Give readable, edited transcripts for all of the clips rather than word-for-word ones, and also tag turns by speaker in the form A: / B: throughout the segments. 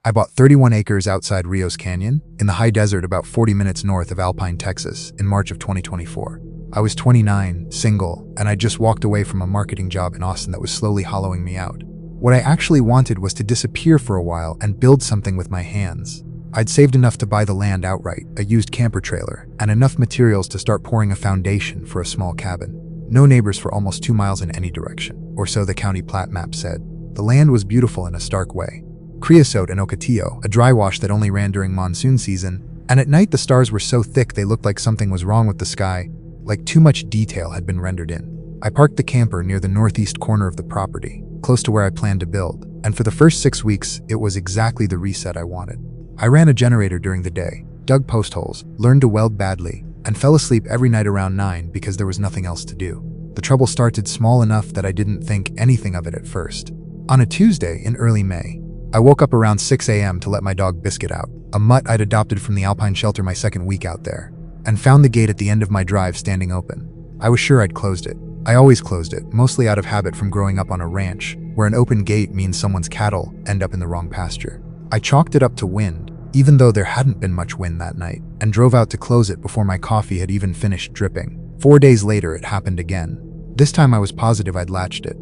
A: I bought 31 acres outside Rios Canyon, in the high desert about 40 minutes north of Alpine, Texas, in March of 2024. I was 29, single, and I'd just walked away from a marketing job in Austin that was slowly hollowing me out. What I actually wanted was to disappear for a while and build something with my hands. I'd saved enough to buy the land outright, a used camper trailer, and enough materials to start pouring a foundation for a small cabin. No neighbors for almost 2 miles in any direction, or so the county plat map said. The land was beautiful in a stark way. Creosote and ocotillo, a dry wash that only ran during monsoon season, and at night the stars were so thick they looked like something was wrong with the sky, like too much detail had been rendered in. I parked the camper near the northeast corner of the property, close to where I planned to build, and for the first 6 weeks, it was exactly the reset I wanted. I ran a generator during the day, dug post holes, learned to weld badly, and fell asleep every night around 9 because there was nothing else to do. The trouble started small enough that I didn't think anything of it at first. On a Tuesday in early May, I woke up around 6 a.m. to let my dog Biscuit out, a mutt I'd adopted from the Alpine shelter my second week out there, and found the gate at the end of my drive standing open. I was sure I'd closed it. I always closed it, mostly out of habit from growing up on a ranch, where an open gate means someone's cattle end up in the wrong pasture. I chalked it up to wind, even though there hadn't been much wind that night, and drove out to close it before my coffee had even finished dripping. 4 days later, it happened again. This time I was positive I'd latched it,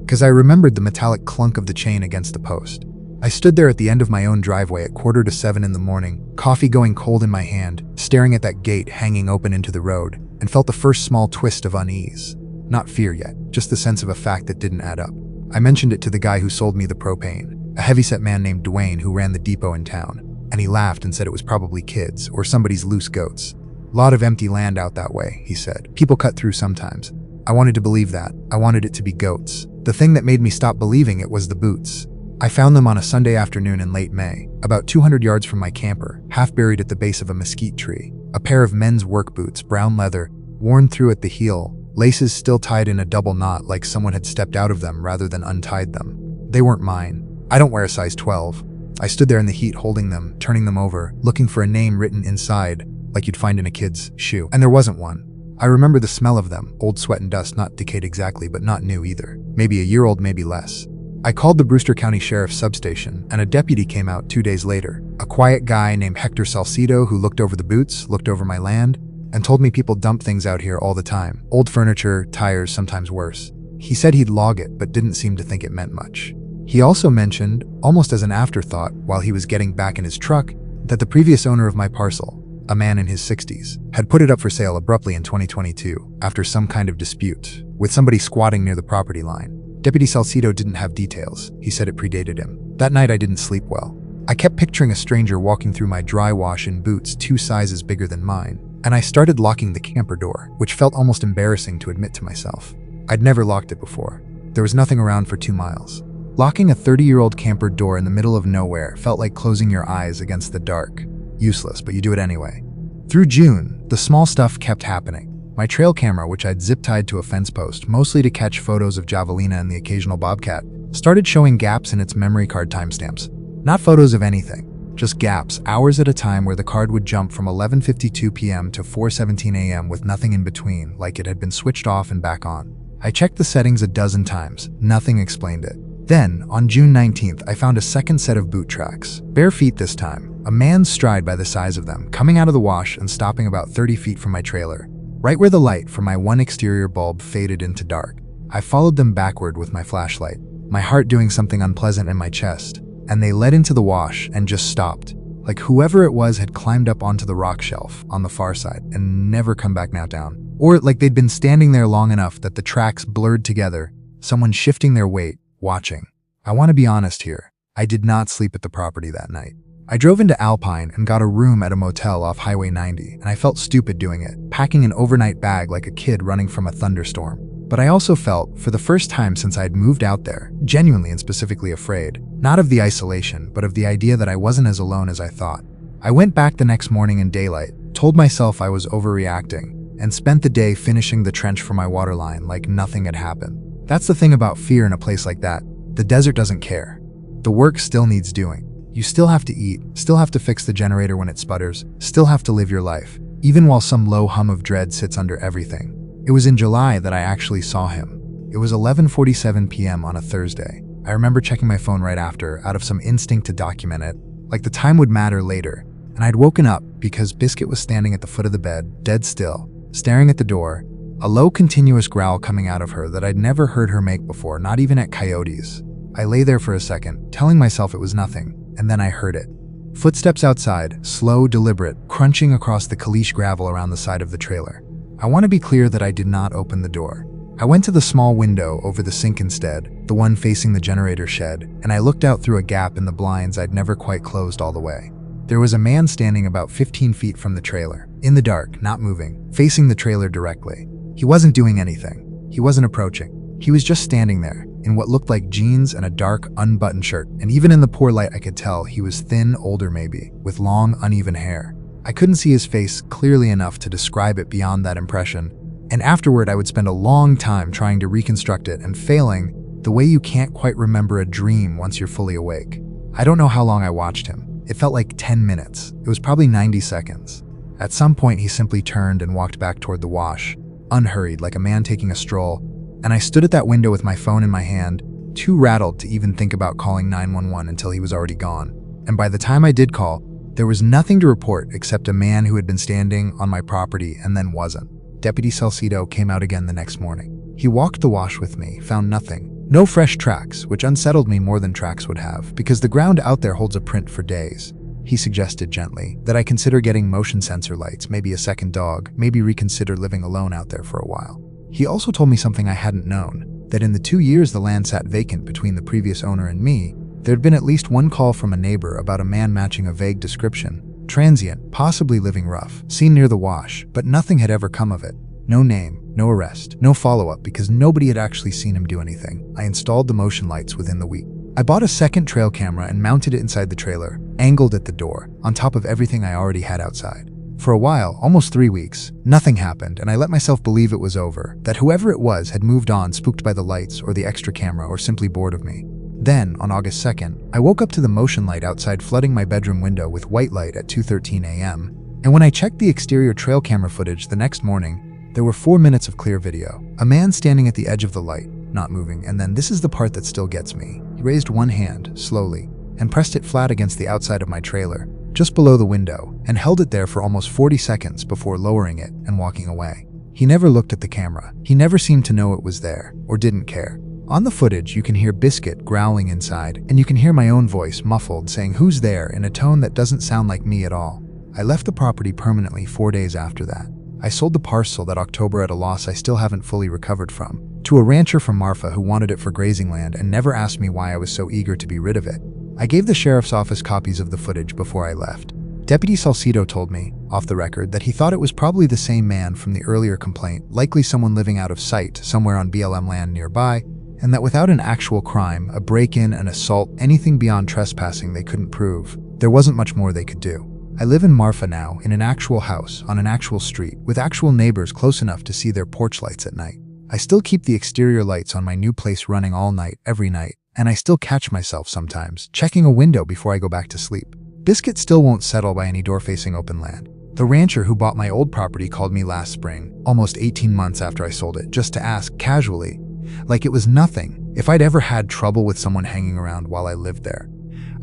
A: because I remembered the metallic clunk of the chain against the post. I stood there at the end of my own driveway at 6:45 in the morning, coffee going cold in my hand, staring at that gate hanging open into the road, and felt the first small twist of unease. Not fear yet, just the sense of a fact that didn't add up. I mentioned it to the guy who sold me the propane, a heavyset man named Dwayne who ran the depot in town, and he laughed and said it was probably kids or somebody's loose goats. Lot of empty land out that way, he said. People cut through sometimes. I wanted to believe that. I wanted it to be goats. The thing that made me stop believing it was the boots. I found them on a Sunday afternoon in late May, about 200 yards from my camper, half buried at the base of a mesquite tree. A pair of men's work boots, brown leather, worn through at the heel, laces still tied in a double knot like someone had stepped out of them rather than untied them. They weren't mine. I don't wear a size 12. I stood there in the heat holding them, turning them over, looking for a name written inside, like you'd find in a kid's shoe. And there wasn't one. I remember the smell of them, old sweat and dust, not decayed exactly, but not new either. Maybe a year old, maybe less. I called the Brewster County Sheriff's Substation, and a deputy came out 2 days later. A quiet guy named Hector Salcido who looked over the boots, looked over my land, and told me people dump things out here all the time. Old furniture, tires, sometimes worse. He said he'd log it, but didn't seem to think it meant much. He also mentioned, almost as an afterthought while he was getting back in his truck, that the previous owner of my parcel, a man in his 60s, had put it up for sale abruptly in 2022 after some kind of dispute, with somebody squatting near the property line. Deputy Salcido didn't have details. He said it predated him. That night I didn't sleep well. I kept picturing a stranger walking through my dry wash in boots 2 sizes bigger than mine, and I started locking the camper door, which felt almost embarrassing to admit to myself. I'd never locked it before. There was nothing around for 2 miles. Locking a 30-year-old camper door in the middle of nowhere felt like closing your eyes against the dark. Useless, but you do it anyway. Through June, the small stuff kept happening. My trail camera, which I'd zip-tied to a fence post, mostly to catch photos of javelina and the occasional bobcat, started showing gaps in its memory card timestamps. Not photos of anything, just gaps, hours at a time where the card would jump from 11:52 p.m. to 4:17 a.m. with nothing in between, like it had been switched off and back on. I checked the settings a dozen times. Nothing explained it. Then, on June 19th, I found a second set of boot tracks. Bare feet this time, a man's stride by the size of them, coming out of the wash and stopping about 30 feet from my trailer. Right where the light from my one exterior bulb faded into dark, I followed them backward with my flashlight, my heart doing something unpleasant in my chest, and they led into the wash and just stopped, like whoever it was had climbed up onto the rock shelf on the far side and never come back now down. Or like they'd been standing there long enough that the tracks blurred together, someone shifting their weight, watching. I want to be honest here, I did not sleep at the property that night. I drove into Alpine and got a room at a motel off Highway 90, and I felt stupid doing it, packing an overnight bag like a kid running from a thunderstorm. But I also felt, for the first time since I'd moved out there, genuinely and specifically afraid, not of the isolation, but of the idea that I wasn't as alone as I thought. I went back the next morning in daylight, told myself I was overreacting, and spent the day finishing the trench for my waterline like nothing had happened. That's the thing about fear in a place like that. The desert doesn't care. The work still needs doing. You still have to eat, still have to fix the generator when it sputters, still have to live your life, even while some low hum of dread sits under everything. It was in July that I actually saw him. It was 11:47 p.m. on a Thursday. I remember checking my phone right after, out of some instinct to document it, like the time would matter later. And I'd woken up because Biscuit was standing at the foot of the bed, dead still, staring at the door, a low continuous growl coming out of her that I'd never heard her make before, not even at coyotes. I lay there for a second, telling myself it was nothing, and then I heard it. Footsteps outside, slow, deliberate, crunching across the caliche gravel around the side of the trailer. I want to be clear that I did not open the door. I went to the small window over the sink instead, the one facing the generator shed, and I looked out through a gap in the blinds I'd never quite closed all the way. There was a man standing about 15 feet from the trailer, in the dark, not moving, facing the trailer directly. He wasn't doing anything. He wasn't approaching. He was just standing there, in what looked like jeans and a dark, unbuttoned shirt, and even in the poor light I could tell he was thin, older maybe, with long, uneven hair. I couldn't see his face clearly enough to describe it beyond that impression, and afterward I would spend a long time trying to reconstruct it and failing, the way you can't quite remember a dream once you're fully awake. I don't know how long I watched him. It felt like 10 minutes. It was probably 90 seconds. At some point he simply turned and walked back toward the wash, unhurried, like a man taking a stroll, and I stood at that window with my phone in my hand, too rattled to even think about calling 911 until he was already gone. And by the time I did call, there was nothing to report except a man who had been standing on my property and then wasn't. Deputy Salcido came out again the next morning. He walked the wash with me, found nothing. No fresh tracks, which unsettled me more than tracks would have, because the ground out there holds a print for days. He suggested gently that I consider getting motion sensor lights, maybe a second dog, maybe reconsider living alone out there for a while. He also told me something I hadn't known, that in the 2 years the land sat vacant between the previous owner and me, there'd been at least one call from a neighbor about a man matching a vague description. Transient, possibly living rough, seen near the wash, but nothing had ever come of it. No name, no arrest, no follow-up because nobody had actually seen him do anything. I installed the motion lights within the week. I bought a second trail camera and mounted it inside the trailer, angled at the door, on top of everything I already had outside. For a while, almost 3 weeks, nothing happened, and I let myself believe it was over, that whoever it was had moved on, spooked by the lights or the extra camera or simply bored of me. Then, on August 2nd, I woke up to the motion light outside flooding my bedroom window with white light at 2:13 a.m., and when I checked the exterior trail camera footage the next morning, there were 4 minutes of clear video. A man standing at the edge of the light, not moving, and then this is the part that still gets me. He raised one hand, slowly, and pressed it flat against the outside of my trailer, just below the window, and held it there for almost 40 seconds before lowering it and walking away. He never looked at the camera. He never seemed to know it was there, or didn't care. On the footage, you can hear Biscuit growling inside, and you can hear my own voice, muffled, saying "Who's there?" in a tone that doesn't sound like me at all. I left the property permanently 4 days after that. I sold the parcel that October at a loss I still haven't fully recovered from, to a rancher from Marfa who wanted it for grazing land and never asked me why I was so eager to be rid of it. I gave the sheriff's office copies of the footage before I left. Deputy Salcido told me, off the record, that he thought it was probably the same man from the earlier complaint, likely someone living out of sight somewhere on BLM land nearby, and that without an actual crime, a break-in, an assault, anything beyond trespassing they couldn't prove, there wasn't much more they could do. I live in Marfa now, in an actual house, on an actual street, with actual neighbors close enough to see their porch lights at night. I still keep the exterior lights on my new place running all night, every night, and I still catch myself sometimes, checking a window before I go back to sleep. Biscuit still won't settle by any door facing open land. The rancher who bought my old property called me last spring, almost 18 months after I sold it, just to ask, casually, like it was nothing, if I'd ever had trouble with someone hanging around while I lived there.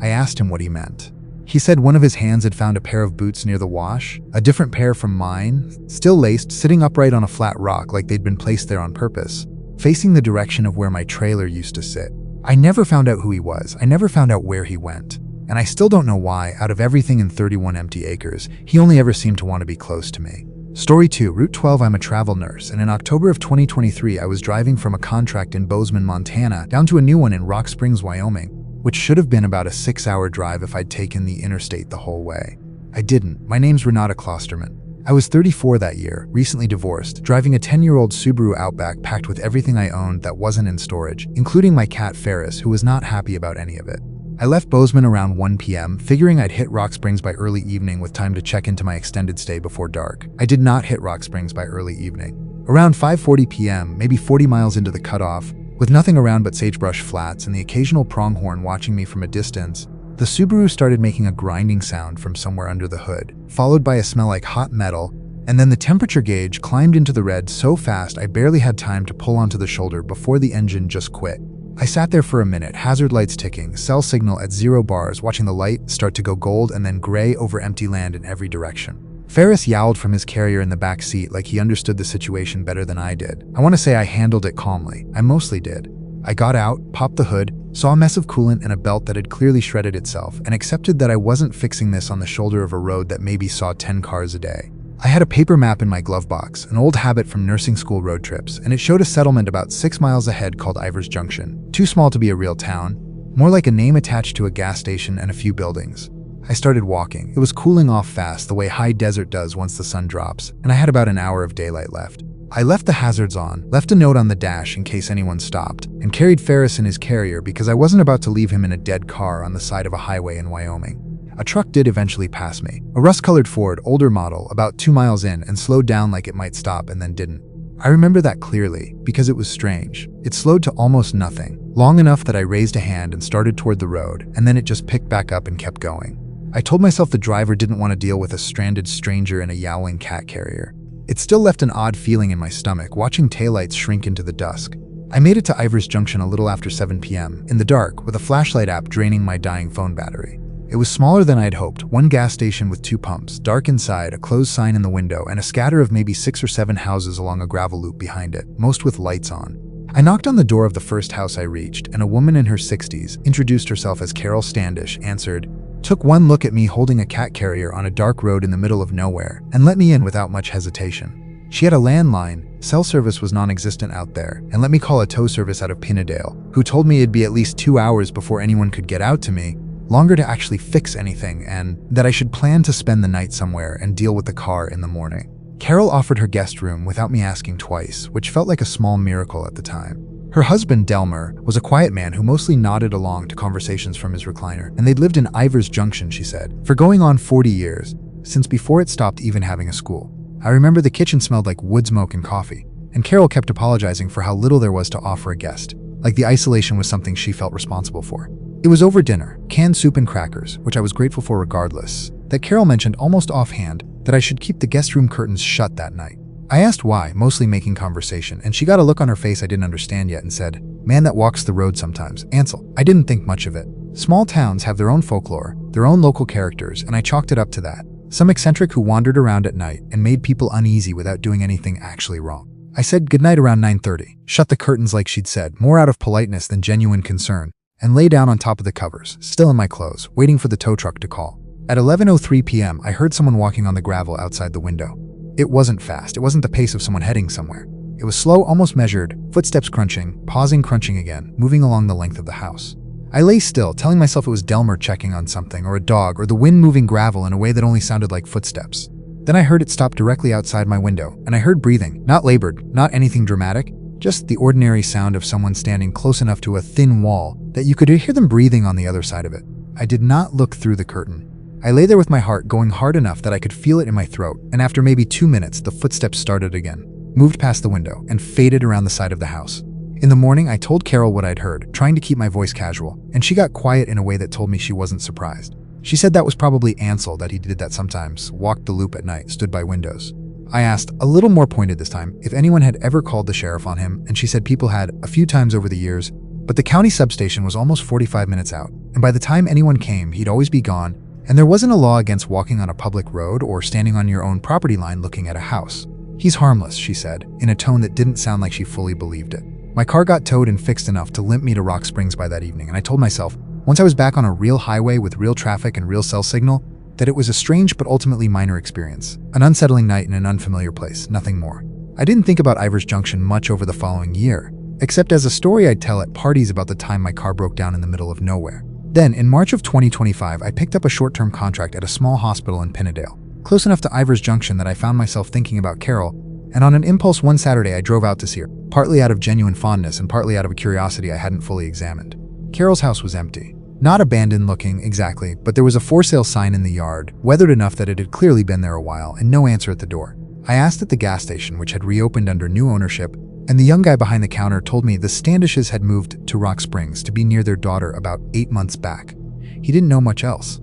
A: I asked him what he meant. He said one of his hands had found a pair of boots near the wash, a different pair from mine, still laced, sitting upright on a flat rock like they'd been placed there on purpose, facing the direction of where my trailer used to sit. I never found out who he was, I never found out where he went, and I still don't know why, out of everything in 31 empty acres, he only ever seemed to want to be close to me. Story 2, Route 12. I'm a travel nurse, and in October of 2023 I was driving from a contract in Bozeman, Montana, down to a new one in Rock Springs, Wyoming, which should have been about a 6-hour drive if I'd taken the interstate the whole way. I didn't. My name's Renata Klosterman. I was 34 that year, recently divorced, driving a 10-year-old Subaru Outback packed with everything I owned that wasn't in storage, including my cat Ferris, who was not happy about any of it. I left Bozeman around 1 p.m., figuring I'd hit Rock Springs by early evening with time to check into my extended stay before dark. I did not hit Rock Springs by early evening. Around 5:40 p.m., maybe 40 miles into the cutoff, with nothing around but sagebrush flats and the occasional pronghorn watching me from a distance, the Subaru started making a grinding sound from somewhere under the hood, followed by a smell like hot metal, and then the temperature gauge climbed into the red so fast I barely had time to pull onto the shoulder before the engine just quit. I sat there for a minute, hazard lights ticking, cell signal at 0 bars, watching the light start to go gold and then gray over empty land in every direction. Ferris yowled from his carrier in the back seat like he understood the situation better than I did. I want to say I handled it calmly. I mostly did. I got out, popped the hood, saw a mess of coolant and a belt that had clearly shredded itself, and accepted that I wasn't fixing this on the shoulder of a road that maybe saw 10 cars a day. I had a paper map in my glove box, an old habit from nursing school road trips, and it showed a settlement about 6 miles ahead called Ivers Junction. Too small to be a real town, more like a name attached to a gas station and a few buildings. I started walking. It was cooling off fast the way high desert does once the sun drops, and I had about an hour of daylight left. I left the hazards on, left a note on the dash in case anyone stopped, and carried Ferris in his carrier because I wasn't about to leave him in a dead car on the side of a highway in Wyoming. A truck did eventually pass me, a rust-colored Ford, older model, about 2 miles in, and slowed down like it might stop and then didn't. I remember that clearly because it was strange. It slowed to almost nothing, long enough that I raised a hand and started toward the road, and then it just picked back up and kept going. I told myself the driver didn't want to deal with a stranded stranger in a yowling cat carrier. It still left an odd feeling in my stomach, watching taillights shrink into the dusk. I made it to Ivers Junction a little after 7 p.m., in the dark, with a flashlight app draining my dying phone battery. It was smaller than I'd hoped, one gas station with 2 pumps, dark inside, a closed sign in the window, and a scatter of maybe 6 or 7 houses along a gravel loop behind it, most with lights on. I knocked on the door of the first house I reached, and a woman in her 60s, introduced herself as Carol Standish, answered, took one look at me holding a cat carrier on a dark road in the middle of nowhere, and let me in without much hesitation. She had a landline, cell service was non-existent out there, and let me call a tow service out of Pinnedale, who told me it'd be at least 2 hours before anyone could get out to me, longer to actually fix anything, and that I should plan to spend the night somewhere and deal with the car in the morning. Carol offered her guest room without me asking twice, which felt like a small miracle at the time. Her husband, Delmer, was a quiet man who mostly nodded along to conversations from his recliner, and they'd lived in Ivers Junction, she said, for going on 40 years, since before it stopped even having a school. I remember the kitchen smelled like wood smoke and coffee, and Carol kept apologizing for how little there was to offer a guest, like the isolation was something she felt responsible for. It was over dinner, canned soup and crackers, which I was grateful for regardless, that Carol mentioned almost offhand that I should keep the guest room curtains shut that night. I asked why, mostly making conversation, and she got a look on her face I didn't understand yet and said, man that walks the road sometimes, Ansel. I didn't think much of it. Small towns have their own folklore, their own local characters, and I chalked it up to that. Some eccentric who wandered around at night and made people uneasy without doing anything actually wrong. I said goodnight around 9:30, shut the curtains like she'd said, more out of politeness than genuine concern, and lay down on top of the covers, still in my clothes, waiting for the tow truck to call. At 11:03 p.m., I heard someone walking on the gravel outside the window. It wasn't fast. It wasn't the pace of someone heading somewhere. It was slow, almost measured, footsteps crunching, pausing, crunching again, moving along the length of the house. I lay still, telling myself it was Delmer checking on something, or a dog, or the wind moving gravel in a way that only sounded like footsteps. Then I heard it stop directly outside my window, and I heard breathing, not labored, not anything dramatic, just the ordinary sound of someone standing close enough to a thin wall that you could hear them breathing on the other side of it. I did not look through the curtain. I lay there with my heart going hard enough that I could feel it in my throat, and after maybe 2 minutes, the footsteps started again, moved past the window, and faded around the side of the house. In the morning, I told Carol what I'd heard, trying to keep my voice casual, and she got quiet in a way that told me she wasn't surprised. She said that was probably Ansel, that he did that sometimes, walked the loop at night, stood by windows. I asked, a little more pointed this time, if anyone had ever called the sheriff on him, and she said people had, a few times over the years, but the county substation was almost 45 minutes out, and by the time anyone came, he'd always be gone, and there wasn't a law against walking on a public road or standing on your own property line looking at a house. He's harmless, she said, in a tone that didn't sound like she fully believed it. My car got towed and fixed enough to limp me to Rock Springs by that evening, and I told myself, once I was back on a real highway with real traffic and real cell signal, that it was a strange but ultimately minor experience, an unsettling night in an unfamiliar place, nothing more. I didn't think about Ivers Junction much over the following year, except as a story I'd tell at parties about the time my car broke down in the middle of nowhere. Then, in March of 2025, I picked up a short-term contract at a small hospital in Pinnedale, close enough to Ivers Junction that I found myself thinking about Carol, and on an impulse one Saturday I drove out to see her, partly out of genuine fondness and partly out of a curiosity I hadn't fully examined. Carol's house was empty. Not abandoned looking, exactly, but there was a for sale sign in the yard, weathered enough that it had clearly been there a while, and no answer at the door. I asked at the gas station, which had reopened under new ownership, and the young guy behind the counter told me the Standishes had moved to Rock Springs to be near their daughter about 8 months back. He didn't know much else.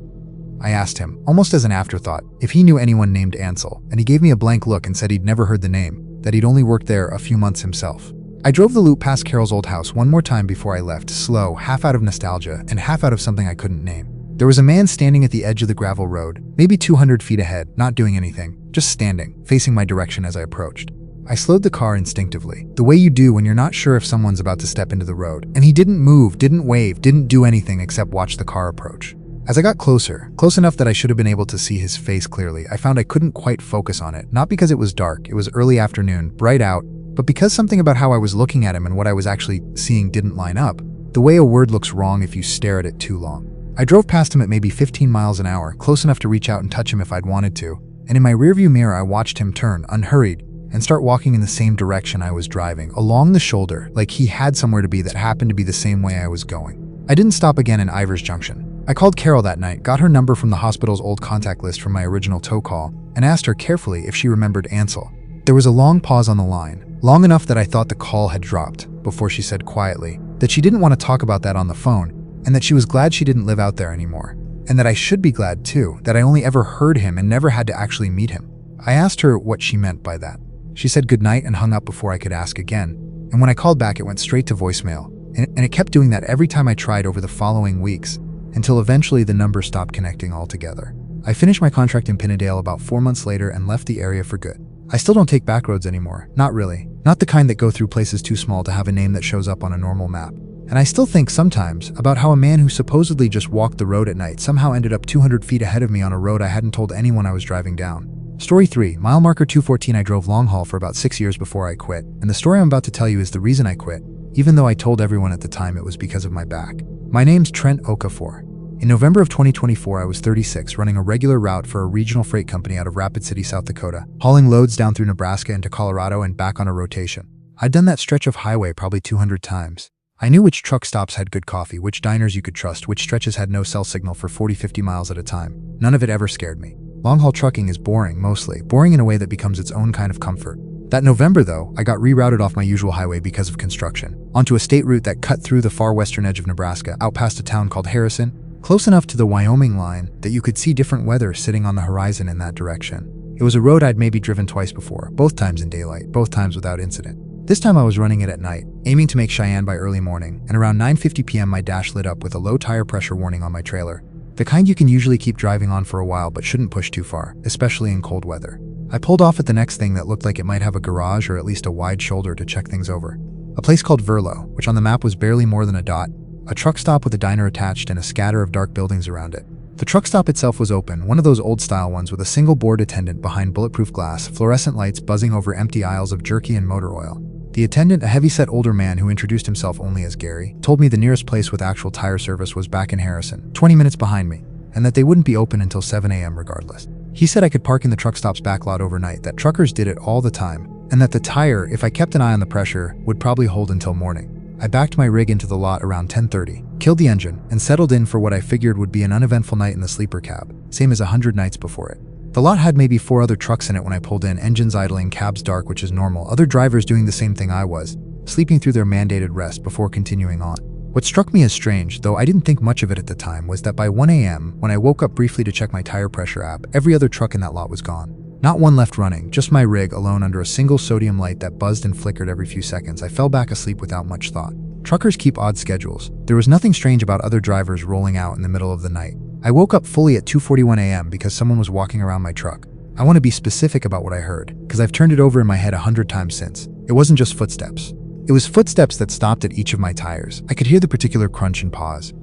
A: I asked him, almost as an afterthought, if he knew anyone named Ansel, and he gave me a blank look and said he'd never heard the name, that he'd only worked there a few months himself. I drove the loop past Carol's old house one more time before I left, slow, half out of nostalgia and half out of something I couldn't name. There was a man standing at the edge of the gravel road, maybe 200 feet ahead, not doing anything, just standing, facing my direction as I approached. I slowed the car instinctively, the way you do when you're not sure if someone's about to step into the road, and he didn't move, didn't wave, didn't do anything except watch the car approach. As I got closer, close enough that I should have been able to see his face clearly, I found I couldn't quite focus on it, not because it was dark, it was early afternoon, bright out, but because something about how I was looking at him and what I was actually seeing didn't line up, the way a word looks wrong if you stare at it too long. I drove past him at maybe 15 miles an hour, close enough to reach out and touch him if I'd wanted to, and in my rearview mirror I watched him turn, unhurried, and start walking in the same direction I was driving, along the shoulder, like he had somewhere to be that happened to be the same way I was going. I didn't stop again in Ivers Junction. I called Carol that night, got her number from the hospital's old contact list from my original tow call, and asked her carefully if she remembered Ansel. There was a long pause on the line, long enough that I thought the call had dropped, before she said quietly that she didn't want to talk about that on the phone, and that she was glad she didn't live out there anymore, and that I should be glad too, that I only ever heard him and never had to actually meet him. I asked her what she meant by that. She said goodnight and hung up before I could ask again, and when I called back it went straight to voicemail, and it kept doing that every time I tried over the following weeks, until eventually the number stopped connecting altogether. I finished my contract in Pinnedale about 4 months later and left the area for good. I still don't take back roads anymore, not really, not the kind that go through places too small to have a name that shows up on a normal map. And I still think sometimes about how a man who supposedly just walked the road at night somehow ended up 200 feet ahead of me on a road I hadn't told anyone I was driving down. Story 3, mile marker 214. I drove long haul for about 6 years before I quit, and the story I'm about to tell you is the reason I quit, even though I told everyone at the time it was because of my back. My name's Trent Okafor. In November of 2024, I was 36, running a regular route for a regional freight company out of Rapid City, South Dakota, hauling loads down through Nebraska into Colorado and back on a rotation. I'd done that stretch of highway probably 200 times. I knew which truck stops had good coffee, which diners you could trust, which stretches had no cell signal for 40-50 miles at a time. None of it ever scared me. Long-haul trucking is boring, mostly. Boring in a way that becomes its own kind of comfort. That November, though, I got rerouted off my usual highway because of construction, onto a state route that cut through the far western edge of Nebraska, out past a town called Harrison, close enough to the Wyoming line that you could see different weather sitting on the horizon in that direction. It was a road I'd maybe driven twice before, both times in daylight, both times without incident. This time I was running it at night, aiming to make Cheyenne by early morning, and around 9:50 p.m. my dash lit up with a low tire pressure warning on my trailer. The kind you can usually keep driving on for a while but shouldn't push too far, especially in cold weather. I pulled off at the next thing that looked like it might have a garage or at least a wide shoulder to check things over. A place called Verlo, which on the map was barely more than a dot, a truck stop with a diner attached and a scatter of dark buildings around it. The truck stop itself was open, one of those old-style ones with a single board attendant behind bulletproof glass, fluorescent lights buzzing over empty aisles of jerky and motor oil. The attendant, a heavy-set older man who introduced himself only as Gary, told me the nearest place with actual tire service was back in Harrison, 20 minutes behind me, and that they wouldn't be open until 7 a.m. regardless. He said I could park in the truck stop's back lot overnight, that truckers did it all the time, and that the tire, if I kept an eye on the pressure, would probably hold until morning. I backed my rig into the lot around 10:30, killed the engine, and settled in for what I figured would be an uneventful night in the sleeper cab, same as 100 nights before it. The lot had maybe 4 other trucks in it when I pulled in, engines idling, cabs dark, which is normal, other drivers doing the same thing I was, sleeping through their mandated rest before continuing on. What struck me as strange, though I didn't think much of it at the time, was that by 1 a.m., when I woke up briefly to check my tire pressure app, every other truck in that lot was gone. Not one left running, just my rig alone under a single sodium light that buzzed and flickered every few seconds. I fell back asleep without much thought. Truckers keep odd schedules. There was nothing strange about other drivers rolling out in the middle of the night. I woke up fully at 2:41 a.m. because someone was walking around my truck. I want to be specific about what I heard, because I've turned it over in my head 100 times since. It wasn't just footsteps. It was footsteps that stopped at each of my tires. I could hear the particular crunch and pause,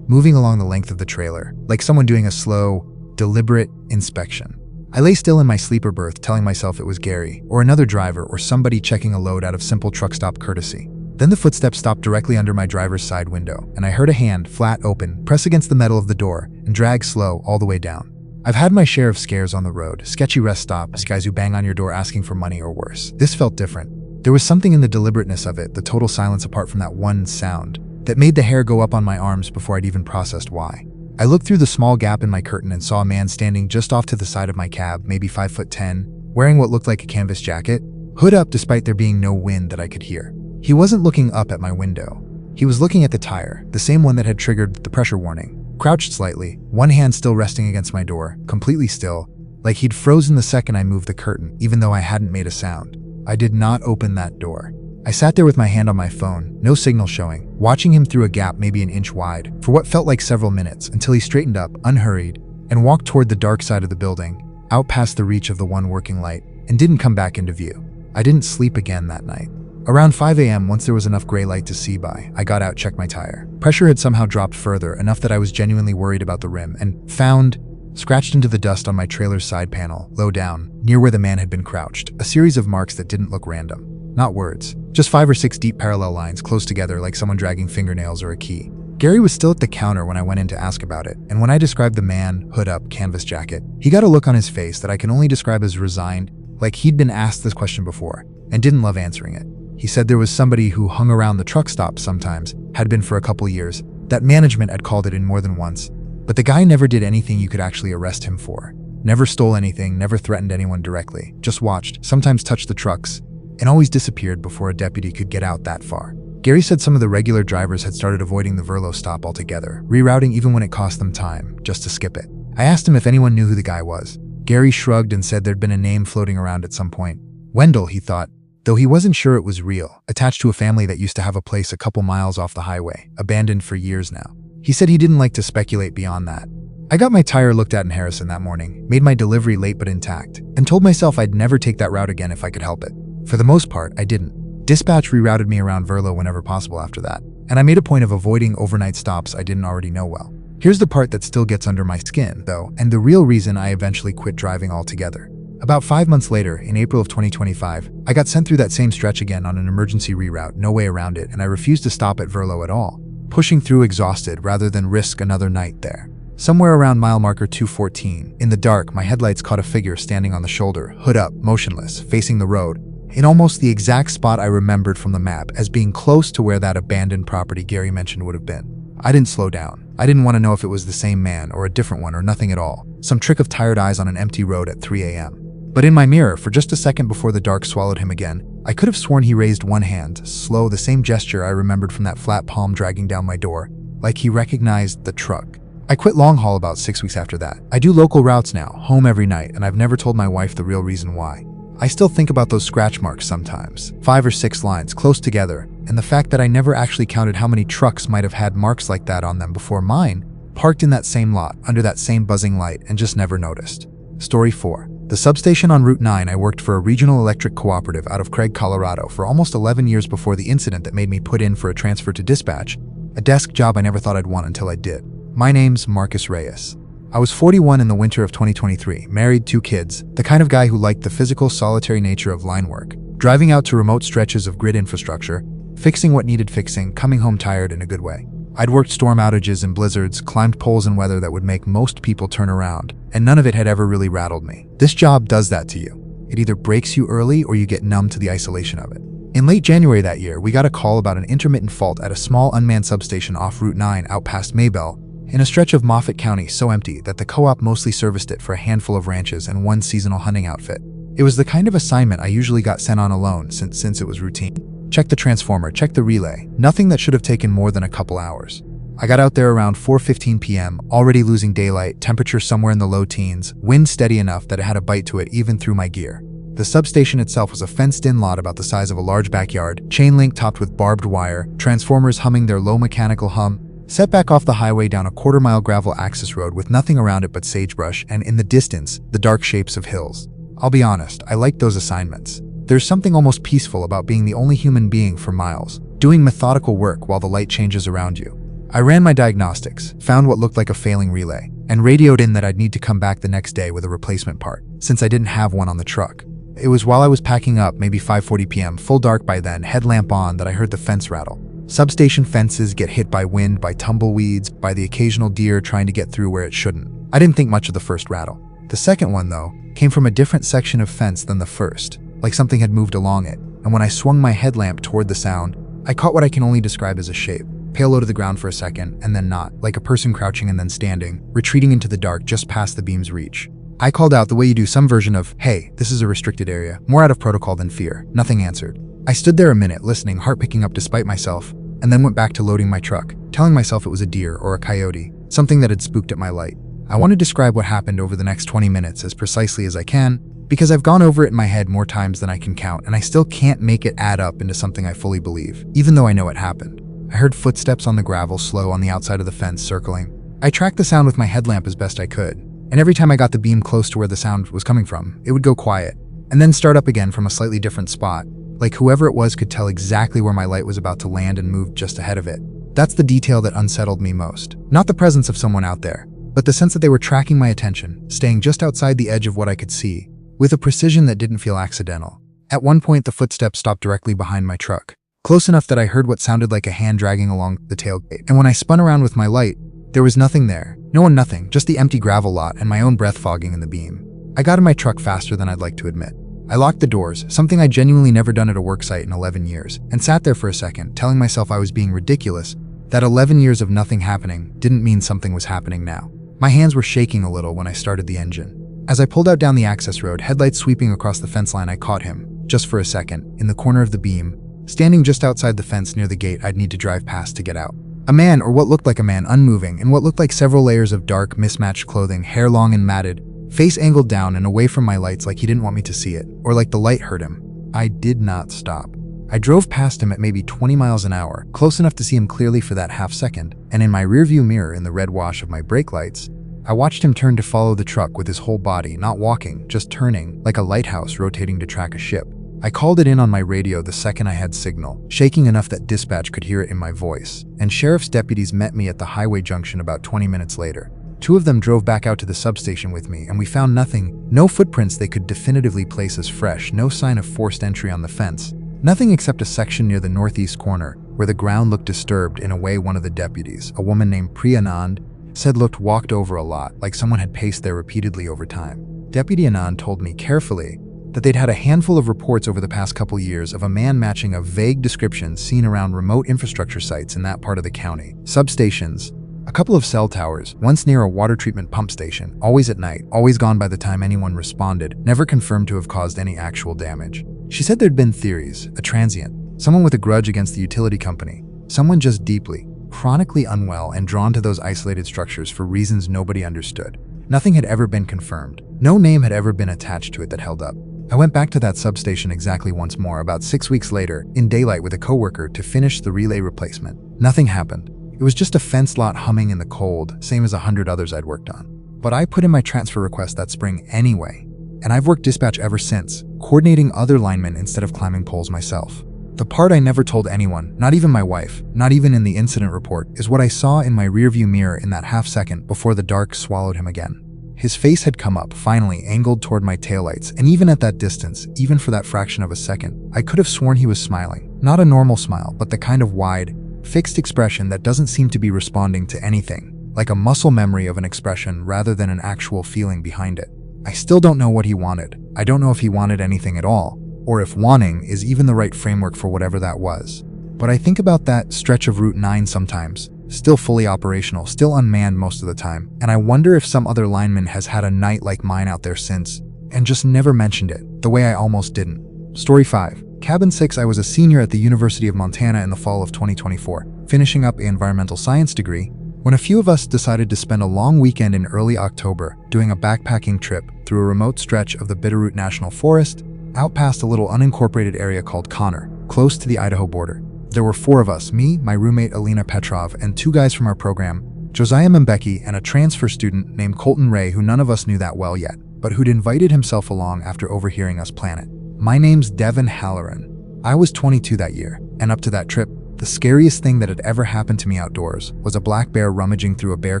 A: moving along the length of the trailer, like someone doing a slow, deliberate inspection. I lay still in my sleeper berth telling myself it was Gary, or another driver, or somebody checking a load out of simple truck stop courtesy. Then the footsteps stopped directly under my driver's side window, and I heard a hand, flat open, press against the metal of the door, and drag slow all the way down. I've had my share of scares on the road, sketchy rest stops, guys who bang on your door asking for money or worse. This felt different. There was something in the deliberateness of it, the total silence apart from that one sound, that made the hair go up on my arms before I'd even processed why. I looked through the small gap in my curtain and saw a man standing just off to the side of my cab, maybe 5'10", wearing what looked like a canvas jacket, hood up despite there being no wind that I could hear. He wasn't looking up at my window. He was looking at the tire, the same one that had triggered the pressure warning, crouched slightly, one hand still resting against my door, completely still, like he'd frozen the second I moved the curtain, even though I hadn't made a sound. I did not open that door. I sat there with my hand on my phone, no signal showing, watching him through a gap maybe an inch wide, for what felt like several minutes, until he straightened up, unhurried, and walked toward the dark side of the building, out past the reach of the one working light, and didn't come back into view. I didn't sleep again that night. Around 5 a.m., once there was enough gray light to see by, I got out, checked my tire. Pressure had somehow dropped further, enough that I was genuinely worried about the rim, and found, scratched into the dust on my trailer's side panel, low down, near where the man had been crouched, a series of marks that didn't look random. Not words, just 5 or 6 deep parallel lines close together like someone dragging fingernails or a key. Gary was still at the counter when I went in to ask about it, and when I described the man, hood up, canvas jacket, he got a look on his face that I can only describe as resigned, like he'd been asked this question before, and didn't love answering it. He said there was somebody who hung around the truck stop sometimes, had been for a couple years, that management had called it in more than once, but the guy never did anything you could actually arrest him for. Never stole anything, never threatened anyone directly, just watched, sometimes touched the trucks, and always disappeared before a deputy could get out that far. Gary said some of the regular drivers had started avoiding the Verlo stop altogether, rerouting even when it cost them time, just to skip it. I asked him if anyone knew who the guy was. Gary shrugged and said there'd been a name floating around at some point. Wendell, he thought, though he wasn't sure it was real, attached to a family that used to have a place a couple miles off the highway, abandoned for years now. He said he didn't like to speculate beyond that. I got my tire looked at in Harrison that morning, made my delivery late but intact, and told myself I'd never take that route again if I could help it. For the most part, I didn't. Dispatch rerouted me around Verlo whenever possible after that, and I made a point of avoiding overnight stops I didn't already know well. Here's the part that still gets under my skin, though, and the real reason I eventually quit driving altogether. About 5 months later, in April of 2025, I got sent through that same stretch again on an emergency reroute, no way around it, and I refused to stop at Verlo at all, pushing through exhausted rather than risk another night there. Somewhere around mile marker 214, in the dark, my headlights caught a figure standing on the shoulder, hood up, motionless, facing the road, in almost the exact spot I remembered from the map as being close to where that abandoned property Gary mentioned would have been. I didn't slow down. I didn't want to know if it was the same man or a different one or nothing at all. Some trick of tired eyes on an empty road at 3 a.m. But in my mirror, for just a second before the dark swallowed him again, I could have sworn he raised one hand, slow, the same gesture I remembered from that flat palm dragging down my door, like he recognized the truck. I quit long haul about 6 weeks after that. I do local routes now, home every night, and I've never told my wife the real reason why. I still think about those scratch marks sometimes, 5 or 6 lines close together, and the fact that I never actually counted how many trucks might have had marks like that on them before mine, parked in that same lot, under that same buzzing light, and just never noticed. Story 4. The substation on Route 9, I worked for a regional electric cooperative out of Craig, Colorado for almost 11 years before the incident that made me put in for a transfer to dispatch, a desk job I never thought I'd want until I did. My name's Marcus Reyes. I was 41 in the winter of 2023, married, 2 kids, the kind of guy who liked the physical, solitary nature of line work, driving out to remote stretches of grid infrastructure, fixing what needed fixing, coming home tired in a good way. I'd worked storm outages and blizzards, climbed poles in weather that would make most people turn around, and none of it had ever really rattled me. This job does that to you. It either breaks you early or you get numb to the isolation of it. In late January that year, we got a call about an intermittent fault at a small unmanned substation off Route 9 out past Maybell, in a stretch of Moffat County so empty that the co-op mostly serviced it for a handful of ranches and one seasonal hunting outfit. It was the kind of assignment I usually got sent on alone since it was routine. Check the transformer, check the relay, nothing that should have taken more than a couple hours. I got out there around 4:15 p.m., already losing daylight, temperature somewhere in the low teens, wind steady enough that it had a bite to it even through my gear. The substation itself was a fenced-in lot about the size of a large backyard, chain link topped with barbed wire, transformers humming their low mechanical hum, set back off the highway down a quarter-mile gravel access road with nothing around it but sagebrush and, in the distance, the dark shapes of hills. I'll be honest, I liked those assignments. There's something almost peaceful about being the only human being for miles, doing methodical work while the light changes around you. I ran my diagnostics, found what looked like a failing relay, and radioed in that I'd need to come back the next day with a replacement part, since I didn't have one on the truck. It was while I was packing up, maybe 5:40 p.m., full dark by then, headlamp on, that I heard the fence rattle. Substation fences get hit by wind, by tumbleweeds, by the occasional deer trying to get through where it shouldn't. I didn't think much of the first rattle. The second one, though, came from a different section of fence than the first, like something had moved along it, and when I swung my headlamp toward the sound, I caught what I can only describe as a shape. Pale low to the ground for a second, and then not, like a person crouching and then standing, retreating into the dark just past the beam's reach. I called out the way you do some version of, "Hey, this is a restricted area," more out of protocol than fear. Nothing answered. I stood there a minute, listening, heart picking up despite myself, and then went back to loading my truck, telling myself it was a deer or a coyote, something that had spooked at my light. I want to describe what happened over the next 20 minutes as precisely as I can, because I've gone over it in my head more times than I can count, and I still can't make it add up into something I fully believe, even though I know it happened. I heard footsteps on the gravel slow on the outside of the fence circling. I tracked the sound with my headlamp as best I could, and every time I got the beam close to where the sound was coming from, it would go quiet, and then start up again from a slightly different spot, like whoever it was could tell exactly where my light was about to land and moved just ahead of it. That's the detail that unsettled me most. Not the presence of someone out there, but the sense that they were tracking my attention, staying just outside the edge of what I could see, with a precision that didn't feel accidental. At one point, the footsteps stopped directly behind my truck, close enough that I heard what sounded like a hand dragging along the tailgate. And when I spun around with my light, there was nothing there. No one, nothing, just the empty gravel lot and my own breath fogging in the beam. I got in my truck faster than I'd like to admit. I locked the doors, something I'd genuinely never done at a work site in 11 years, and sat there for a second, telling myself I was being ridiculous, that 11 years of nothing happening didn't mean something was happening now. My hands were shaking a little when I started the engine. As I pulled out down the access road, headlights sweeping across the fence line, I caught him, just for a second, in the corner of the beam, standing just outside the fence near the gate I'd need to drive past to get out. A man, or what looked like a man, unmoving, in what looked like several layers of dark, mismatched clothing, hair long and matted, face angled down and away from my lights like he didn't want me to see it, or like the light hurt him. I did not stop. I drove past him at maybe 20 miles an hour, close enough to see him clearly for that half second, and in my rearview mirror in the red wash of my brake lights, I watched him turn to follow the truck with his whole body, not walking, just turning, like a lighthouse rotating to track a ship. I called it in on my radio the second I had signal, shaking enough that dispatch could hear it in my voice, and sheriff's deputies met me at the highway junction about 20 minutes later. Two of them drove back out to the substation with me, and we found nothing, no footprints they could definitively place as fresh, no sign of forced entry on the fence, nothing except a section near the northeast corner where the ground looked disturbed in a way one of the deputies, a woman named Priya Anand, said looked walked over a lot, like someone had paced there repeatedly over time. Deputy Anand told me carefully that they'd had a handful of reports over the past couple years of a man matching a vague description seen around remote infrastructure sites in that part of the county. Substations, a couple of cell towers, once near a water treatment pump station, always at night, always gone by the time anyone responded, never confirmed to have caused any actual damage. She said there'd been theories, a transient, someone with a grudge against the utility company, someone just deeply, chronically unwell and drawn to those isolated structures for reasons nobody understood. Nothing had ever been confirmed. No name had ever been attached to it that held up. I went back to that substation exactly once more, about 6 weeks later, in daylight with a coworker to finish the relay replacement. Nothing happened. It was just a fence lot humming in the cold, same as 100 others I'd worked on. But I put in my transfer request that spring anyway, and I've worked dispatch ever since, coordinating other linemen instead of climbing poles myself. The part I never told anyone, not even my wife, not even in the incident report, is what I saw in my rearview mirror in that half second before the dark swallowed him again. His face had come up, finally, angled toward my taillights, and even at that distance, even for that fraction of a second, I could have sworn he was smiling. Not a normal smile, but the kind of wide, fixed expression that doesn't seem to be responding to anything, like a muscle memory of an expression rather than an actual feeling behind it. I still don't know what he wanted. I don't know if he wanted anything at all, or if wanting is even the right framework for whatever that was. But I think about that stretch of Route 9 sometimes, still fully operational, still unmanned most of the time, and I wonder if some other lineman has had a night like mine out there since, and just never mentioned it, the way I almost didn't. Story 5. Cabin 6. I was a senior at the University of Montana in the fall of 2024, finishing up an environmental science degree, when a few of us decided to spend a long weekend in early October doing a backpacking trip through a remote stretch of the Bitterroot National Forest, out past a little unincorporated area called Connor, close to the Idaho border. There were 4 of us, me, my roommate Alina Petrov, and 2 guys from our program, Josiah Mbeki and a transfer student named Colton Ray, who none of us knew that well yet, but who'd invited himself along after overhearing us plan it. My name's Devin Halloran. I was 22 that year, and up to that trip, the scariest thing that had ever happened to me outdoors was a black bear rummaging through a bear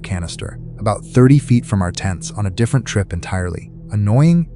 A: canister, about 30 feet from our tents on a different trip entirely. Annoying,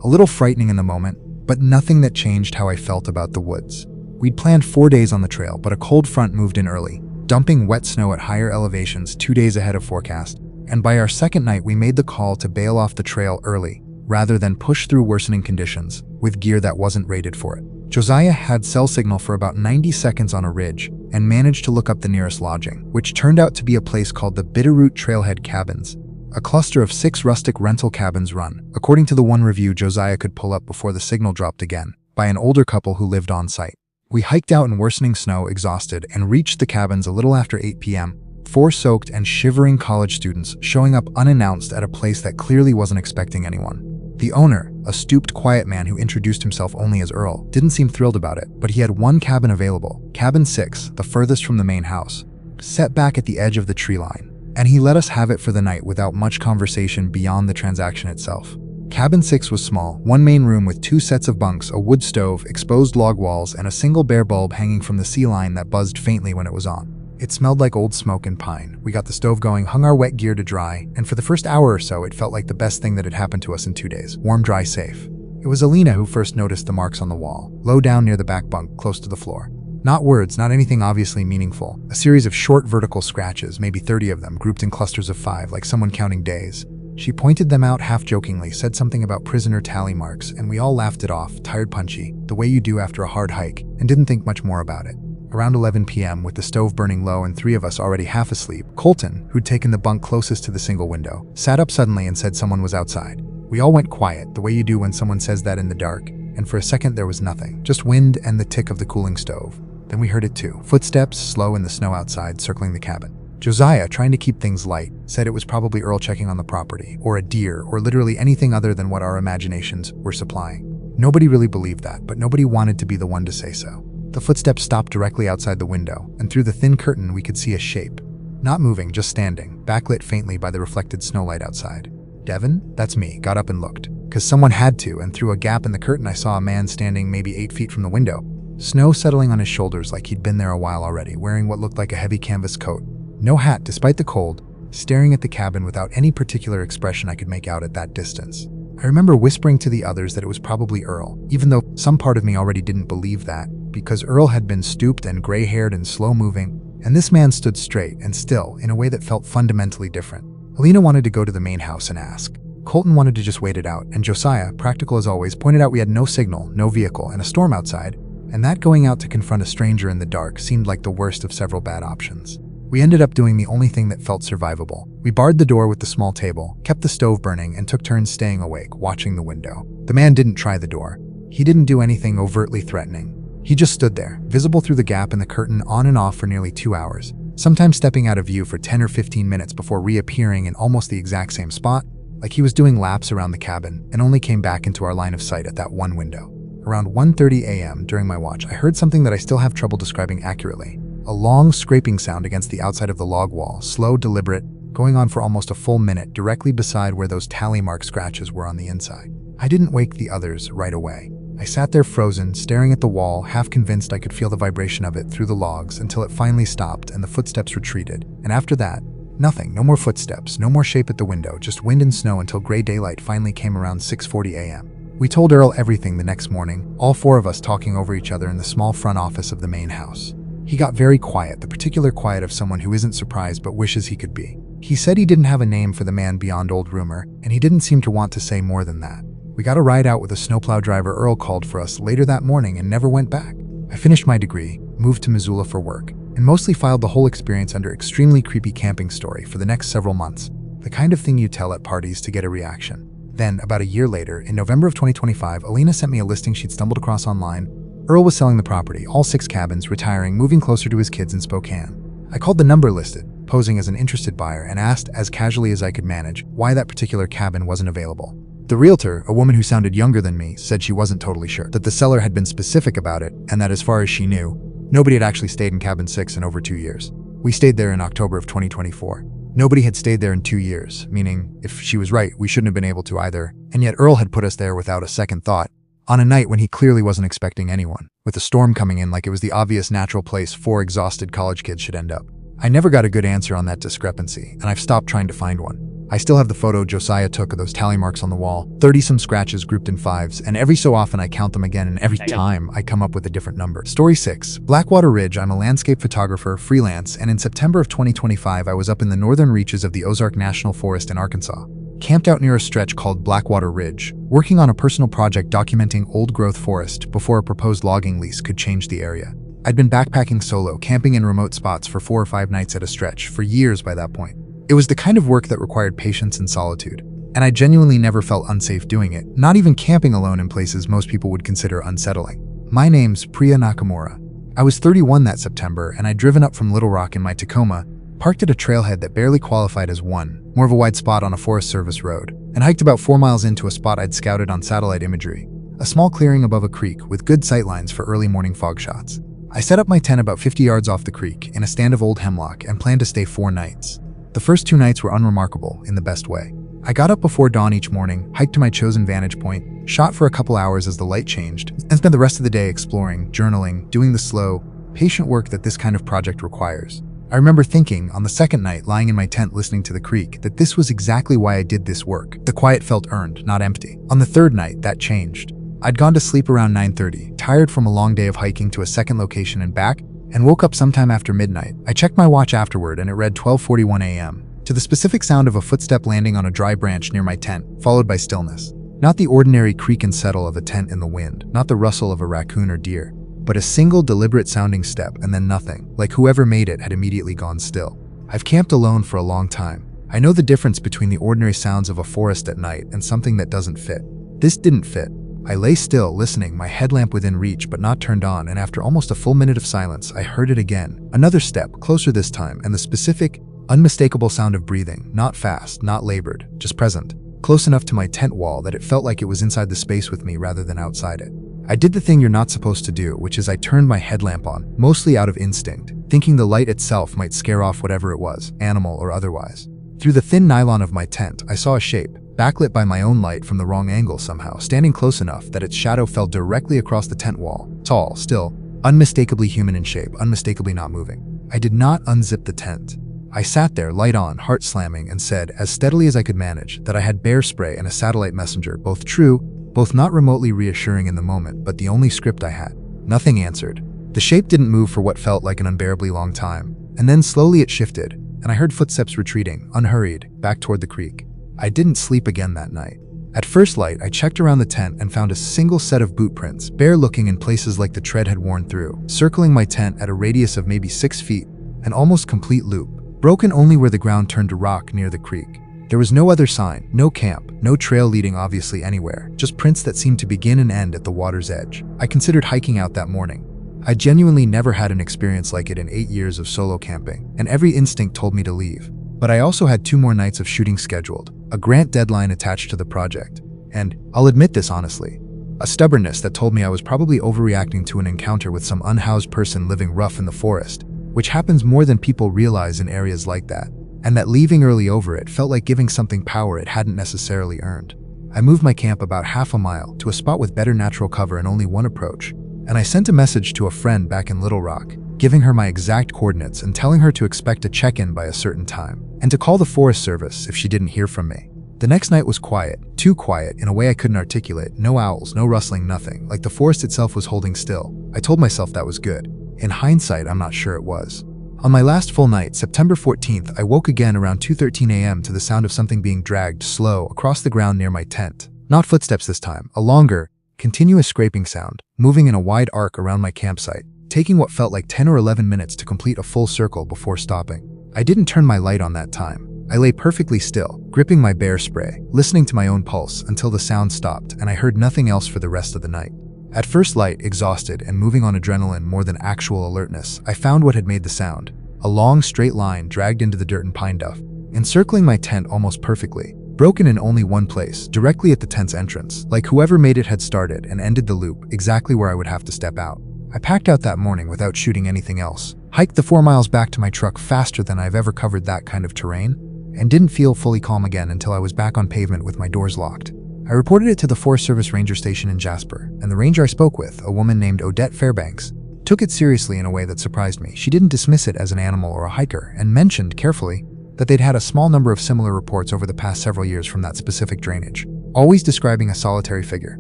A: a little frightening in the moment, but nothing that changed how I felt about the woods. We'd planned 4 days on the trail, but a cold front moved in early, dumping wet snow at higher elevations 2 days ahead of forecast, and by our second night we made the call to bail off the trail early, rather than push through worsening conditions, with gear that wasn't rated for it. Josiah had cell signal for about 90 seconds on a ridge, and managed to look up the nearest lodging, which turned out to be a place called the Bitterroot Trailhead Cabins, a cluster of 6 rustic rental cabins run, according to the one review Josiah could pull up before the signal dropped again, by an older couple who lived on site. We hiked out in worsening snow, exhausted, and reached the cabins a little after 8 p.m., 4 soaked and shivering college students showing up unannounced at a place that clearly wasn't expecting anyone. The owner, a stooped, quiet man who introduced himself only as Earl, didn't seem thrilled about it, but he had one cabin available, cabin 6, the furthest from the main house, set back at the edge of the tree line. And he let us have it for the night without much conversation beyond the transaction itself. Cabin 6 was small, one main room with 2 sets of bunks, a wood stove, exposed log walls, and a single bare bulb hanging from the sea line that buzzed faintly when it was on. It smelled like old smoke and pine. We got the stove going, hung our wet gear to dry, and for the first hour or so, it felt like the best thing that had happened to us in 2 days. Warm, dry, safe. It was Alina who first noticed the marks on the wall, low down near the back bunk, close to the floor. Not words, not anything obviously meaningful. A series of short vertical scratches, maybe 30 of them, grouped in clusters of 5, like someone counting days. She pointed them out half-jokingly, said something about prisoner tally marks, and we all laughed it off, tired punchy, the way you do after a hard hike, and didn't think much more about it. Around 11 p.m., with the stove burning low and 3 of us already half asleep, Colton, who'd taken the bunk closest to the single window, sat up suddenly and said someone was outside. We all went quiet, the way you do when someone says that in the dark, and for a second there was nothing, just wind and the tick of the cooling stove. Then we heard it too. Footsteps, slow in the snow outside, circling the cabin. Josiah, trying to keep things light, said it was probably Earl checking on the property, or a deer, or literally anything other than what our imaginations were supplying. Nobody really believed that, but nobody wanted to be the one to say so. The footsteps stopped directly outside the window, and through the thin curtain we could see a shape. Not moving, just standing, backlit faintly by the reflected snowlight outside. Devin, that's me, got up and looked. 'Cause someone had to, and through a gap in the curtain I saw a man standing maybe 8 feet from the window. Snow settling on his shoulders like he'd been there a while already, wearing what looked like a heavy canvas coat. No hat, despite the cold, staring at the cabin without any particular expression I could make out at that distance. I remember whispering to the others that it was probably Earl, even though some part of me already didn't believe that, because Earl had been stooped and gray-haired and slow-moving, and this man stood straight and still in a way that felt fundamentally different. Alina wanted to go to the main house and ask. Colton wanted to just wait it out, and Josiah, practical as always, pointed out we had no signal, no vehicle, and a storm outside, and that going out to confront a stranger in the dark seemed like the worst of several bad options. We ended up doing the only thing that felt survivable. We barred the door with the small table, kept the stove burning, and took turns staying awake, watching the window. The man didn't try the door. He didn't do anything overtly threatening. He just stood there, visible through the gap in the curtain on and off for nearly 2 hours, sometimes stepping out of view for 10 or 15 minutes before reappearing in almost the exact same spot, like he was doing laps around the cabin, and only came back into our line of sight at that one window. Around 1:30 a.m. during my watch, I heard something that I still have trouble describing accurately. A long scraping sound against the outside of the log wall, slow, deliberate, going on for almost a full minute directly beside where those tally mark scratches were on the inside. I didn't wake the others right away. I sat there frozen, staring at the wall, half convinced I could feel the vibration of it through the logs until it finally stopped and the footsteps retreated. And after that, nothing, no more footsteps, no more shape at the window, just wind and snow until gray daylight finally came around 6:40 a.m. We told Earl everything the next morning, all 4 of us talking over each other in the small front office of the main house. He got very quiet, the particular quiet of someone who isn't surprised but wishes he could be. He said he didn't have a name for the man beyond old rumor, and he didn't seem to want to say more than that. We got a ride out with a snowplow driver Earl called for us later that morning and never went back. I finished my degree, moved to Missoula for work, and mostly filed the whole experience under extremely creepy camping story for the next several months, the kind of thing you tell at parties to get a reaction. Then, about a year later, in November of 2025, Alina sent me a listing she'd stumbled across online. Earl was selling the property, all 6 cabins, retiring, moving closer to his kids in Spokane. I called the number listed, posing as an interested buyer, and asked, as casually as I could manage, why that particular cabin wasn't available. The realtor, a woman who sounded younger than me, said she wasn't totally sure, that the seller had been specific about it, and that as far as she knew, nobody had actually stayed in cabin 6 in over 2 years. We stayed there in October of 2024. Nobody had stayed there in 2 years, meaning, if she was right, we shouldn't have been able to either, and yet Earl had put us there without a second thought, on a night when he clearly wasn't expecting anyone, with a storm coming in like it was the obvious natural place 4 exhausted college kids should end up. I never got a good answer on that discrepancy, and I've stopped trying to find one. I still have the photo Josiah took of those tally marks on the wall, 30-some scratches grouped in 5s, and every so often I count them again, and every time I come up with a different number. Story 6. Blackwater Ridge. I'm a landscape photographer, freelance, and in September of 2025 I was up in the northern reaches of the Ozark National Forest in Arkansas, camped out near a stretch called Blackwater Ridge, working on a personal project documenting old-growth forest before a proposed logging lease could change the area. I'd been backpacking solo, camping in remote spots for 4 or 5 nights at a stretch for years by that point. It was the kind of work that required patience and solitude, and I genuinely never felt unsafe doing it, not even camping alone in places most people would consider unsettling. My name's Priya Nakamura. I was 31 that September, and I'd driven up from Little Rock in my Tacoma, parked at a trailhead that barely qualified as one, more of a wide spot on a Forest Service road, and hiked about 4 miles into a spot I'd scouted on satellite imagery, a small clearing above a creek with good sightlines for early morning fog shots. I set up my tent about 50 yards off the creek in a stand of old hemlock and planned to stay 4 nights. The first 2 nights were unremarkable in the best way. I got up before dawn each morning, hiked to my chosen vantage point, shot for a couple hours as the light changed, and spent the rest of the day exploring, journaling, doing the slow, patient work that this kind of project requires. I remember thinking, on the second night, lying in my tent listening to the creek, that this was exactly why I did this work. The quiet felt earned, not empty. On the third night, that changed. I'd gone to sleep around 9:30, tired from a long day of hiking to a second location and back, and woke up sometime after midnight. I checked my watch afterward and it read 12:41 a.m. to the specific sound of a footstep landing on a dry branch near my tent, followed by stillness. Not the ordinary creak and settle of a tent in the wind, not the rustle of a raccoon or deer, but a single deliberate sounding step and then nothing, like whoever made it had immediately gone still. I've camped alone for a long time. I know the difference between the ordinary sounds of a forest at night and something that doesn't fit. This didn't fit. I lay still, listening, my headlamp within reach but not turned on, and after almost a full minute of silence, I heard it again. Another step, closer this time, and the specific, unmistakable sound of breathing, not fast, not labored, just present, close enough to my tent wall that it felt like it was inside the space with me rather than outside it. I did the thing you're not supposed to do, which is I turned my headlamp on, mostly out of instinct, thinking the light itself might scare off whatever it was, animal or otherwise. Through the thin nylon of my tent, I saw a shape, backlit by my own light from the wrong angle somehow, standing close enough that its shadow fell directly across the tent wall, tall, still, unmistakably human in shape, unmistakably not moving. I did not unzip the tent. I sat there, light on, heart slamming, and said, as steadily as I could manage, that I had bear spray and a satellite messenger, both true, both not remotely reassuring in the moment, but the only script I had. Nothing answered. The shape didn't move for what felt like an unbearably long time, and then slowly it shifted, and I heard footsteps retreating, unhurried, back toward the creek. I didn't sleep again that night. At first light, I checked around the tent and found a single set of boot prints, bare-looking in places like the tread had worn through, circling my tent at a radius of maybe 6 feet, an almost complete loop, broken only where the ground turned to rock near the creek. There was no other sign, no camp, no trail leading obviously anywhere, just prints that seemed to begin and end at the water's edge. I considered hiking out that morning. I genuinely never had an experience like it in 8 years of solo camping, and every instinct told me to leave. But I also had 2 more nights of shooting scheduled, a grant deadline attached to the project, and, I'll admit this honestly, a stubbornness that told me I was probably overreacting to an encounter with some unhoused person living rough in the forest, which happens more than people realize in areas like that, and that leaving early over it felt like giving something power it hadn't necessarily earned. I moved my camp about half a mile to a spot with better natural cover and only one approach, and I sent a message to a friend back in Little Rock, giving her my exact coordinates and telling her to expect a check-in by a certain time, and to call the Forest Service if she didn't hear from me. The next night was quiet, too quiet in a way I couldn't articulate, no owls, no rustling, nothing, like the forest itself was holding still. I told myself that was good. In hindsight, I'm not sure it was. On my last full night, September 14th, I woke again around 2:13 a.m. to the sound of something being dragged slow across the ground near my tent. Not footsteps this time, a longer, continuous scraping sound, moving in a wide arc around my campsite, taking what felt like 10 or 11 minutes to complete a full circle before stopping. I didn't turn my light on that time. I lay perfectly still, gripping my bear spray, listening to my own pulse until the sound stopped and I heard nothing else for the rest of the night. At first light, exhausted and moving on adrenaline more than actual alertness, I found what had made the sound. A long, straight line dragged into the dirt and pine duff, encircling my tent almost perfectly, broken in only one place, directly at the tent's entrance, like whoever made it had started and ended the loop exactly where I would have to step out. I packed out that morning without shooting anything else, hiked the 4 miles back to my truck faster than I've ever covered that kind of terrain, and didn't feel fully calm again until I was back on pavement with my doors locked. I reported it to the Forest Service ranger station in Jasper, and the ranger I spoke with, a woman named Odette Fairbanks, took it seriously in a way that surprised me. She didn't dismiss it as an animal or a hiker, and mentioned, carefully, that they'd had a small number of similar reports over the past several years from that specific drainage, always describing a solitary figure,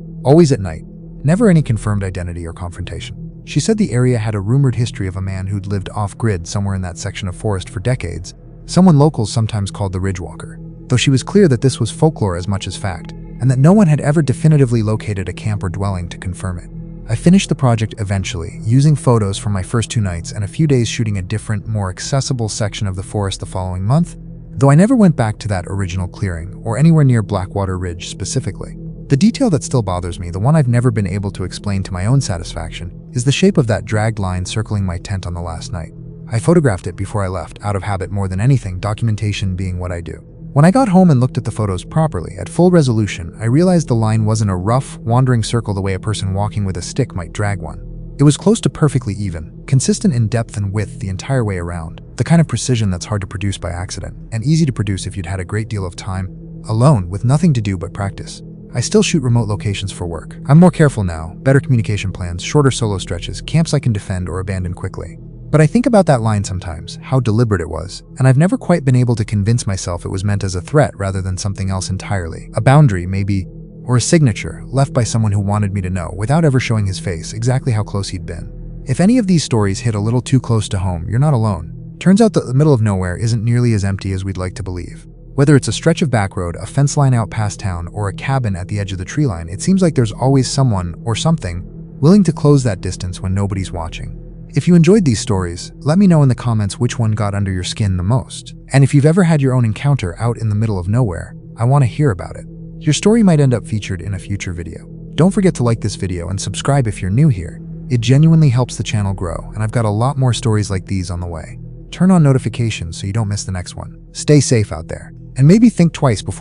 A: always at night, never any confirmed identity or confrontation. She said the area had a rumored history of a man who'd lived off-grid somewhere in that section of forest for decades, someone locals sometimes called the Ridgewalker, though she was clear that this was folklore as much as fact, and that no one had ever definitively located a camp or dwelling to confirm it. I finished the project eventually, using photos from my first 2 nights and a few days shooting a different, more accessible section of the forest the following month, though I never went back to that original clearing or anywhere near Blackwater Ridge specifically. The detail that still bothers me, the one I've never been able to explain to my own satisfaction, is the shape of that dragged line circling my tent on the last night. I photographed it before I left, out of habit more than anything, documentation being what I do. When I got home and looked at the photos properly, at full resolution, I realized the line wasn't a rough, wandering circle the way a person walking with a stick might drag one. It was close to perfectly even, consistent in depth and width the entire way around, the kind of precision that's hard to produce by accident, and easy to produce if you'd had a great deal of time, alone, with nothing to do but practice. I still shoot remote locations for work. I'm more careful now, better communication plans, shorter solo stretches, camps I can defend or abandon quickly. But I think about that line sometimes, how deliberate it was, and I've never quite been able to convince myself it was meant as a threat rather than something else entirely. A boundary, maybe, or a signature, left by someone who wanted me to know, without ever showing his face, exactly how close he'd been. If any of these stories hit a little too close to home, you're not alone. Turns out that the middle of nowhere isn't nearly as empty as we'd like to believe. Whether it's a stretch of backroad, a fence line out past town, or a cabin at the edge of the tree line, it seems like there's always someone, or something, willing to close that distance when nobody's watching. If you enjoyed these stories, let me know in the comments which one got under your skin the most. And if you've ever had your own encounter out in the middle of nowhere, I want to hear about it. Your story might end up featured in a future video. Don't forget to like this video and subscribe if you're new here. It genuinely helps the channel grow, and I've got a lot more stories like these on the way. Turn on notifications so you don't miss the next one. Stay safe out there, and maybe think twice before